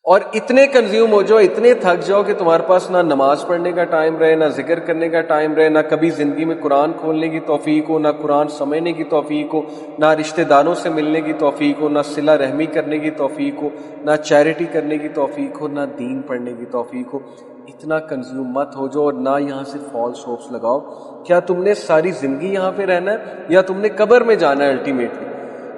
اور اتنے کنزیوم ہو جاؤ، اتنے تھک جاؤ کہ تمہارے پاس نہ نماز پڑھنے کا ٹائم رہے، نہ ذکر کرنے کا ٹائم رہے، نہ کبھی زندگی میں قرآن کھولنے کی توفیق ہو، نہ قرآن سمجھنے کی توفیق ہو، نہ رشتہ داروں سے ملنے کی توفیق ہو، نہ صلہ رحمی کرنے کی توفیق ہو، نہ چیریٹی کرنے کی توفیق ہو، نہ دین پڑھنے کی توفیق ہو۔ اتنا کنزیوم مت ہو جاؤ، اور نہ یہاں سے فالس ہوپس لگاؤ۔ کیا تم نے ساری زندگی یہاں پہ رہنا ہے، یا تم نے قبر میں جانا ہے الٹیمیٹلی؟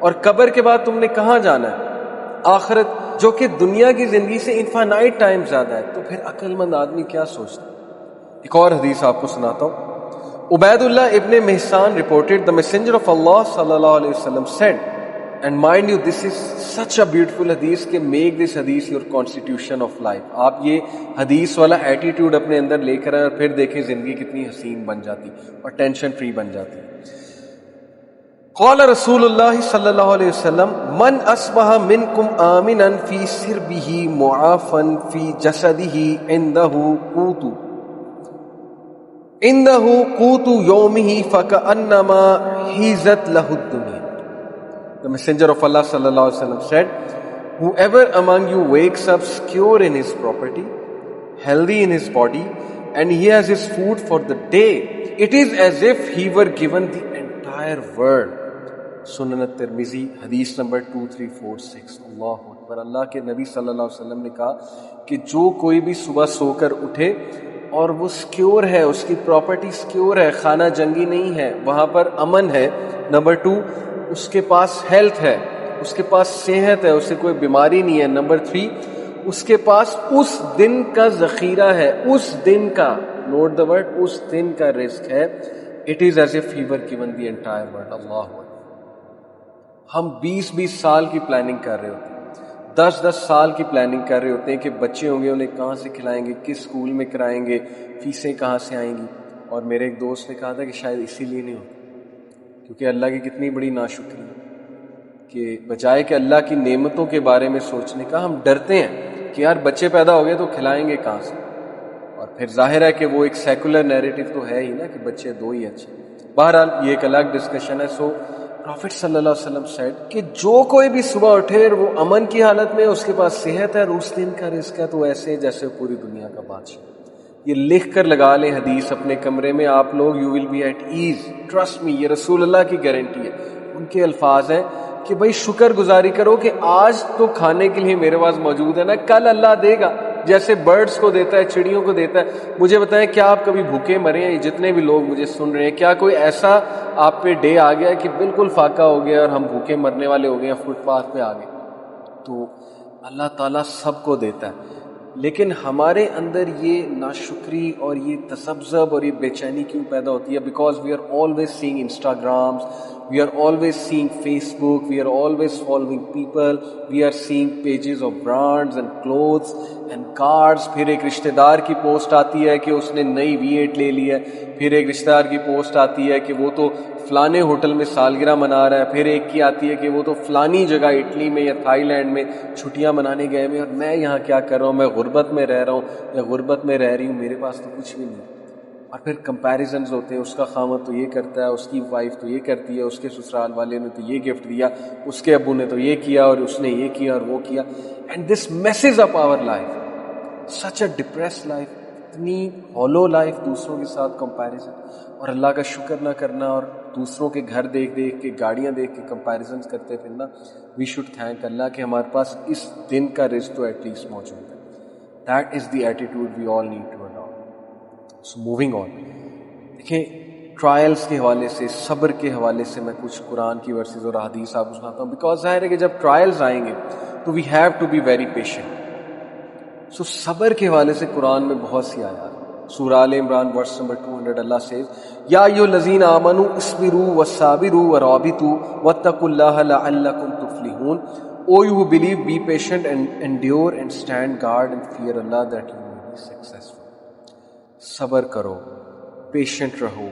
اور قبر کے بعد تم نے کہاں جانا ہے؟ آخرت، جو کہ دنیا کی زندگی سے انفینائٹ ٹائم زیادہ ہے۔ تو پھر عقل مند آدمی کیا سوچتا ہے؟ ایک اور حدیث آپ کو سناتا ہوں۔ عبید اللہ ابن محسان reported the messenger of Allah صلی اللہ علیہ وسلم said, and mind you this is such a beautiful hadith کہ make this hadith your constitution of life۔ آپ یہ حدیث والا ایٹیٹیوڈ اپنے اندر لے کر آئیں اور پھر دیکھیں زندگی کتنی حسین بن جاتی اور ٹینشن فری بن جاتی۔ قال رسول اللہ صلی اللہ علیہ وسلم من اصبح منکم آمنا فی سربہ معافا فی جسدہ عنده قوت یومہ فکأنما حیزت لہ الدنیا۔ The messenger of Allah صلی اللہ علیہ وسلم said, whoever among you wakes up secure in his property, healthy in his body, and he has his food for the day, it is as if he were given the entire world۔ سنن ترمذی حدیث number 2346۔ اللہ اکبر۔ اللہ کے نبی صلی اللہ علیہ وسلم نے کہا کہ جو کوئی بھی صبح سو کر اٹھے اور وہ سکیور ہے، اس کی پراپرٹی سکیور ہے، خانہ جنگی نہیں ہے، وہاں پر امن ہے۔ نمبر 2، اس کے پاس ہیلتھ ہے، اس کے پاس صحت ہے، اسے کوئی بیماری نہیں ہے۔ نمبر 3، اس کے پاس اس دن کا ذخیرہ ہے، اس دن کا، نوٹ دا ورڈ، اس دن کا رزق ہے۔ It is as if he were given the entire world. اللہ اکبر۔ ہم 20 سال کی پلاننگ کر رہے ہوتے ہیں، 10 سال کی پلاننگ کر رہے ہوتے ہیں کہ بچے ہوں گے، انہیں کہاں سے کھلائیں گے، کس اسکول میں کرائیں گے، فیسیں کہاں سے آئیں گی۔ اور میرے ایک دوست نے کہا تھا کہ شاید اسی لیے نہیں ہوتا، کیونکہ اللہ کی کتنی بڑی ناشکری ہے کہ بجائے کہ اللہ کی نعمتوں کے بارے میں سوچنے کا، ہم ڈرتے ہیں کہ یار بچے پیدا ہو گئے تو کھلائیں گے کہاں سے۔ اور پھر ظاہر ہے کہ وہ ایک سیکولر نیریٹو تو ہے ہی نا کہ بچے 2 ہی اچھے۔ بہرحال یہ ایک الگ ڈسکشن ہے۔ سو پروفٹ صلی اللہ علیہ وسلم سیڈ کہ جو کوئی بھی صبح اٹھے اور وہ امن کی حالت میں، اس کے پاس صحت ہے اور اس دن کا رزق ہے، تو ایسے جیسے پوری دنیا کا بادشاہ۔ یہ لکھ کر لگا لیں حدیث اپنے کمرے میں آپ لوگ، you will be at ease, trust me, یہ رسول اللہ کی گارنٹی ہے۔ ان کے الفاظ ہیں کہ بھائی شکر گزاری کرو کہ آج تو کھانے کے لیے میرے پاس موجود ہے نا، کل اللہ دے گا، جیسے برڈز کو دیتا ہے، چڑیوں کو دیتا ہے۔ مجھے بتائیں کیا آپ کبھی بھوکے مرے ہیں؟ جتنے بھی لوگ مجھے سن رہے ہیں، کیا کوئی ایسا آپ پہ ڈے آ گیا کہ بالکل فاقہ ہو گیا اور ہم بھوکے مرنے والے ہو گئے ہیں، فٹ پاتھ پہ آ گئے؟ تو اللہ تعالیٰ سب کو دیتا ہے، لیکن ہمارے اندر یہ ناشکری اور یہ تذبذب اور یہ بے چینی کیوں پیدا ہوتی ہے؟ Because we are always seeing Instagrams, we are always seeing Facebook, we are always following people, we are seeing pages of brands and clothes and cars۔ پھر ایک رشتہ دار کی پوسٹ آتی ہے کہ اس نے نئی V8 لے لی ہے، پھر ایک رشتہ دار کی پوسٹ آتی ہے کہ وہ تو فلانے ہوٹل میں سالگرہ منا رہا ہے، پھر ایک کی آتی ہے کہ وہ تو فلانی جگہ اٹلی میں یا تھائی لینڈ میں چھٹیاں منانے گئے ہوئے، اور میں یہاں کیا کر رہا ہوں، میں غربت میں رہ رہا ہوں یا غربت میں رہ رہی ہوں، میرے پاس تو کچھ بھی نہیں۔ اور پھر کمپیریزنز ہوتے ہیں، اس کا خامد تو یہ کرتا ہے، اس کی وائف تو یہ کرتی ہے، اس کے سسرال والے نے تو یہ گفٹ دیا، اس کے ابو نے تو یہ کیا اور اس نے یہ کیا اور وہ کیا۔ And this messes up our life, such a depressed life, اتنی ہولو لائف، دوسروں کے ساتھ کمپیریزن اور اللہ کا شکر نہ کرنا اور دوسروں کے گھر دیکھ دیکھ کے، گاڑیاں دیکھ کے کمپیریزنز کرتے پھرنا۔ وی شوڈ تھینک اللہ کہ ہمارے پاس اس دن کا رزق تو ایٹ لیسٹ موجود ہے۔ That is the attitude we all need to adapt. So moving on, دیکھیں ٹرائلز کے حوالے سے، صبر کے حوالے سے میں کچھ قرآن کی ورسز اور حدیث آپ کو سناتا ہوں، بیکاز ظاہر ہے کہ جب ٹرائلز آئیں گے تو we have to be very patient. So صبر کے حوالے سے قرآن میں بہت سی آیات، سورہ آل عمران ورس نمبر 200، اللہ سیز یا ایھا الذین آمنوا اصبروا وصابروا ورابطوا واتقوا اللہ لعلکم تفلحون۔ او you who believe, be patient and endure and stand guard and fear Allah that you may be successful۔ صبر کرو، پیشنٹ رہو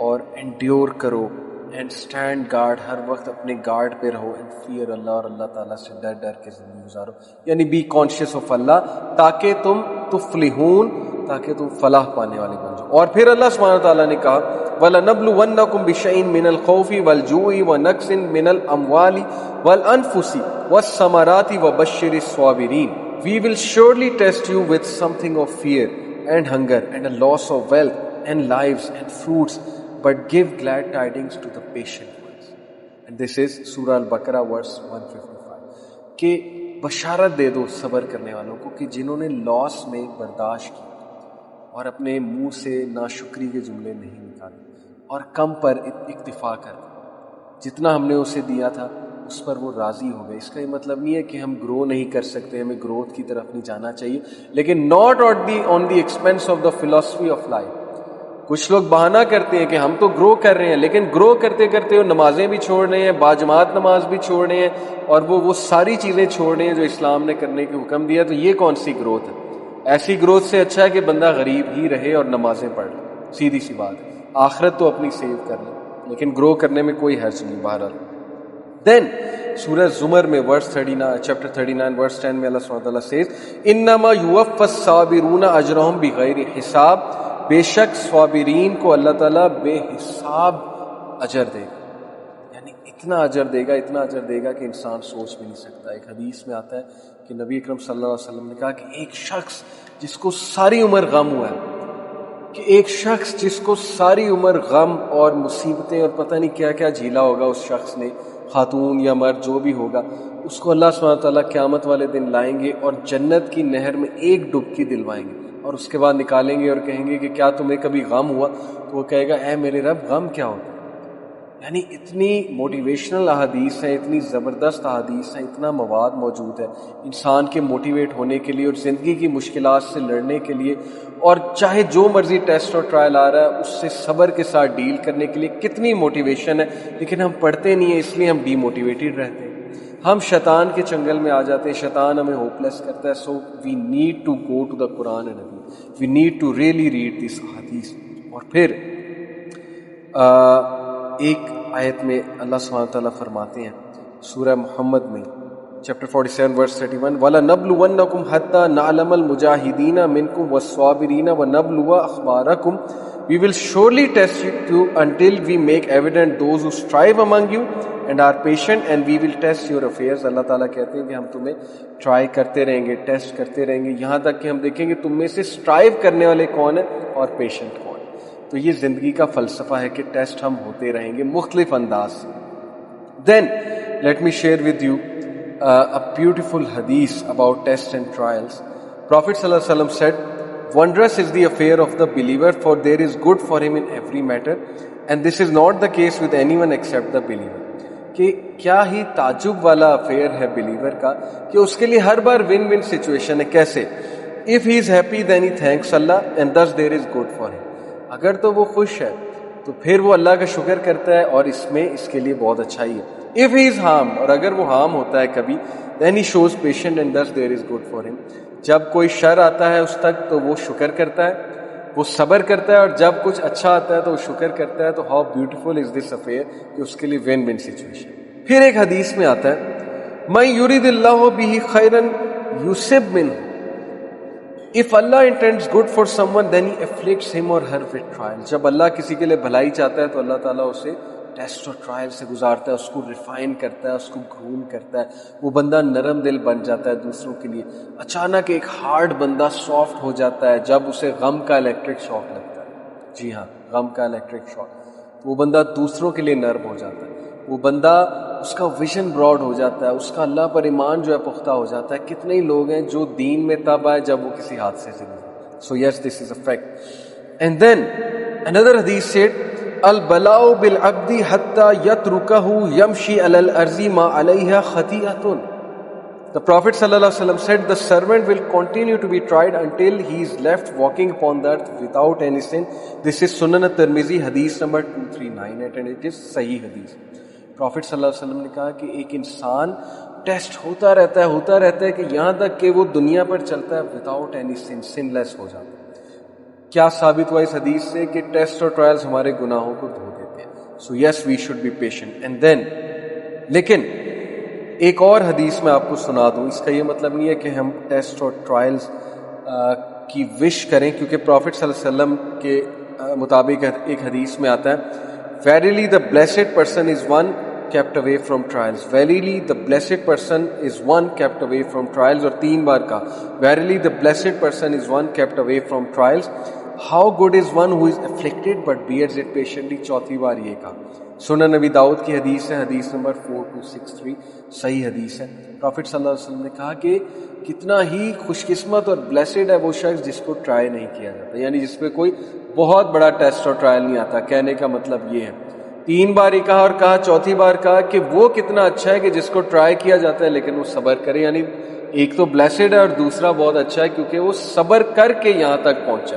اور انڈیور کرو، اینڈ اسٹینڈ گارڈ، ہر وقت اپنے گارڈ پہ رہو، اینڈ فیئر اللہ، اور اللہ تعالیٰ سے ڈر ڈر کے زندگی گزارو، یعنی بی کانشیس آف اللہ، تاکہ تم تفلحون، تاکہ تم فلاح پانے والے بن جاؤ۔ اور پھر اللہ سبحانہ تعالیٰ نے کہا وَلَنَبْلُوَنَّكُمْ بِشَيْءٍ مِّنَ الْخَوْفِ وَالْجُوعِ وَنَقْصٍ مِّنَ الْأَمْوَالِ وَالْأَنفُسِ وَالثَّمَرَاتِ وَبَشِّرِ الصَّابِرِينَ۔ we will surely test you with something of fear and hunger and a loss of wealth and lives and fruits, but give glad tidings to the patient ones. And this is Surah Al-Baqarah verse 155 کہ بشارت دے دو صبر کرنے والوں کو کہ جنہوں نے لاس میں برداشت کی اور اپنے منہ سے ناشکری کے جملے نہیں نکالے اور کم پر اکتفا کر دیا، جتنا ہم نے اسے دیا تھا اس پر وہ راضی ہو گئے. اس کا یہ مطلب نہیں ہے کہ ہم گرو نہیں کر سکتے، ہمیں گروتھ کی طرف نہیں جانا چاہیے، لیکن not on the expense of the philosophy of life. کچھ لوگ بہانہ کرتے ہیں کہ ہم تو گرو کر رہے ہیں، لیکن گرو کرتے کرتے وہ نمازیں بھی چھوڑ رہے ہیں، باجماعت نماز بھی چھوڑ رہے ہیں، اور وہ ساری چیزیں چھوڑ رہے ہیں جو اسلام نے کرنے کے حکم دیا. تو یہ کون سی گروتھ ہے؟ ایسی گروتھ سے اچھا ہے کہ بندہ غریب ہی رہے اور نمازیں پڑھ لے. سیدھی سی بات ہے، آخرت تو اپنی سیو کر لے، لیکن گرو کرنے میں کوئی حرج نہیں. بہرحال دین سورہ زمر میں ورس 39 چیپٹر 39 ورس 10 میں اللہ سبحانہ وتعالیٰ سیز انما یوفی الصابرون اجرہم بغیر حساب، بے شک صابرین کو اللہ تعالیٰ بے حساب اجر دے گا. یعنی اتنا اجر دے گا، اتنا اجر دے گا کہ انسان سوچ بھی نہیں سکتا. ایک حدیث میں آتا ہے کہ نبی اکرم صلی اللہ علیہ وسلم نے کہا کہ ایک شخص جس کو ساری عمر غم ہوا ہے، کہ ایک شخص جس کو ساری عمر غم اور مصیبتیں اور پتہ نہیں کیا کیا جھیلا ہوگا اس شخص نے، خاتون یا مرد جو بھی ہوگا، اس کو اللہ سبحانہ تعالیٰ قیامت والے دن لائیں گے اور جنت کی نہر میں ایک ڈبکی دلوائیں گے، اور اس کے بعد نکالیں گے اور کہیں گے کہ کیا تمہیں کبھی غم ہوا؟ تو وہ کہے گا اے میرے رب غم کیا ہوتا ہے. یعنی اتنی موٹیویشنل احادیث ہیں، اتنی زبردست احادیث ہیں، اتنا مواد موجود ہے انسان کے موٹیویٹ ہونے کے لیے اور زندگی کی مشکلات سے لڑنے کے لیے، اور چاہے جو مرضی ٹیسٹ اور ٹرائل آ رہا ہے اس سے صبر کے ساتھ ڈیل کرنے کے لیے کتنی موٹیویشن ہے. لیکن ہم پڑھتے نہیں ہیں، اس لیے ہم ڈی موٹیویٹڈ رہتے ہیں، ہم شیطان کے چنگل میں آ جاتے ہیں، شیطان ہمیں ہوپلیس کرتا ہے. So we need to go to the Quran and حدیث، we need to really read this حدیث. اور پھر ایک آیت میں اللہ سبحانہ تعالیٰ فرماتے ہیں سورہ محمد میں چیپٹر 47 ورس 31 وَلَنَبْلُوَنَّكُمْ حَتَّى نَعْلَمَ الْمُجَاهِدِينَ مِنْكُمْ وَالصَّابِرِينَ وَنَبْلُوَ أَخْبَارَكُمْ. We will surely test you until we make evident those who strive among you and are patient, and we will test your affairs. اللہ تعالیٰ کہتے ہیں کہ ہم تمہیں ٹرائی کرتے رہیں گے، ٹیسٹ کرتے رہیں گے، یہاں تک کہ ہم دیکھیں گے تم میں سے اسٹرائیو کرنے والے کون ہیں اور پیشنٹ کون. تو یہ زندگی کا فلسفہ ہے کہ ٹیسٹ ہم ہوتے رہیں گے مختلف انداز سے. Then let me share with you a beautiful hadith about tests and trials. Prophet sallallahu alaihi wasallam said, wondrous is the affair of the believer, for there is good for him in every matter, and this is not the case with anyone except the believer. کہ کیا ہی تعجب والا affair ہے believer کا کہ اس کے لیے ہر bar one one situation ہے. کیسے؟ if he is happy then he thanks Allah and thus there is good for him. اگر تو وہ خوش ہے تو پھر وہ اللہ کا شکر کرتا ہے اور اس میں اس کے لیے بہت اچھائی ہے. if he is harmed، اور اگر وہ ہارم ہوتا ہے کبھی، then he shows patient and thus there is good for him. جب کوئی شر آتا ہے اس تک تو وہ شکر کرتا ہے، وہ صبر کرتا ہے، اور جب کچھ اچھا آتا ہے تو وہ شکر کرتا ہے. تو how beautiful is this affair کہ اس کے لیے win win situation. پھر ایک حدیث میں آتا ہے مَن يُرِدِ اللَّهُ بِهِ خَيْرًا يُصِبْ مِنْهُ. If Allah intends good for someone then he afflicts him or her with trial. جب اللہ کسی کے لیے بھلائی چاہتا ہے تو اللہ تعالیٰ اسے ٹیسٹ اور ٹرائل سے گزارتا ہے، اس کو ریفائن کرتا ہے، اس کو گروم کرتا ہے. وہ بندہ نرم دل بن جاتا ہے دوسروں کے لیے. اچانک ایک ہارڈ بندہ سافٹ ہو جاتا ہے جب اسے غم کا الیکٹرک شاک لگتا ہے. جی ہاں، غم کا الیکٹرک شاک. وہ بندہ دوسروں کے لیے نرم ہو جاتا ہے. وہ بندہ، اس کا ویژن براڈ ہو جاتا ہے، اس کا اللہ پر ایمان جو ہے پختہ ہو جاتا ہے. کتنے ہی لوگ ہیں جو دین میں تب آئے جب وہ کسی حادثے سے گزرے. So yes, this is a fact. And then another hadith said البلاء بالعبد حتى يتركه يمشي على الارض ما عليها خطيئة. The Prophet sallallahu alaihi wasallam said the servant will continue to be tried until he is left walking upon the earth without any sin. This is Sunan at-Tirmidhi hadith number 2398 and it is صحیح حدیث. Prophet sallallahu alaihi wasallam نے کہا کہ ایک انسان test ہوتا رہتا ہے کہ یہاں تک کہ وہ دنیا پر چلتا ہے without any sin, sinless ہو جاتا ہے. کیا ثابت ہوا اس حدیث سے؟ کہ ٹیسٹ اور ٹرائلز ہمارے گناہوں کو دھو دیتے ہیں. So yes, we should be patient. And then لیکن ایک اور حدیث میں آپ کو سنا دوں. اس کا یہ مطلب نہیں ہے کہ ہم ٹیسٹ اور ٹرائلز کی وش کریں، کیونکہ پروفٹ صلی اللہ علیہ وسلم کے مطابق ایک حدیث میں آتا ہے Verily the blessed person is one kept away from trials. Verily the blessed person is one kept away from trials. اور 3 بار کہا verily the blessed person is one kept away from trials. How good is one who is afflicted but bears it patiently. 4 بار یہ کہا. سنن نبی داؤد کی حدیث ہے, حدیث نمبر 4263, صحیح حدیث ہے. پروفٹ صلی اللہ علیہ وسلم نے کہا کہ کتنا ہی خوش قسمت اور بلیسڈ ہے وہ شخص جس کو ٹرائی نہیں کیا جاتا, یعنی جس پہ کوئی بہت بڑا ٹیسٹ اور ٹرائل نہیں آتا. کہنے کا مطلب یہ ہے, 3 بار ہی کہا اور کہا 4تھی بار کہا کہ وہ کتنا اچھا ہے کہ جس کو ٹرائی کیا جاتا ہے لیکن وہ صبر کرے. یعنی ایک تو بلیسڈ ہے اور دوسرا بہت اچھا ہے کیونکہ وہ صبر کر کے یہاں تک پہنچا.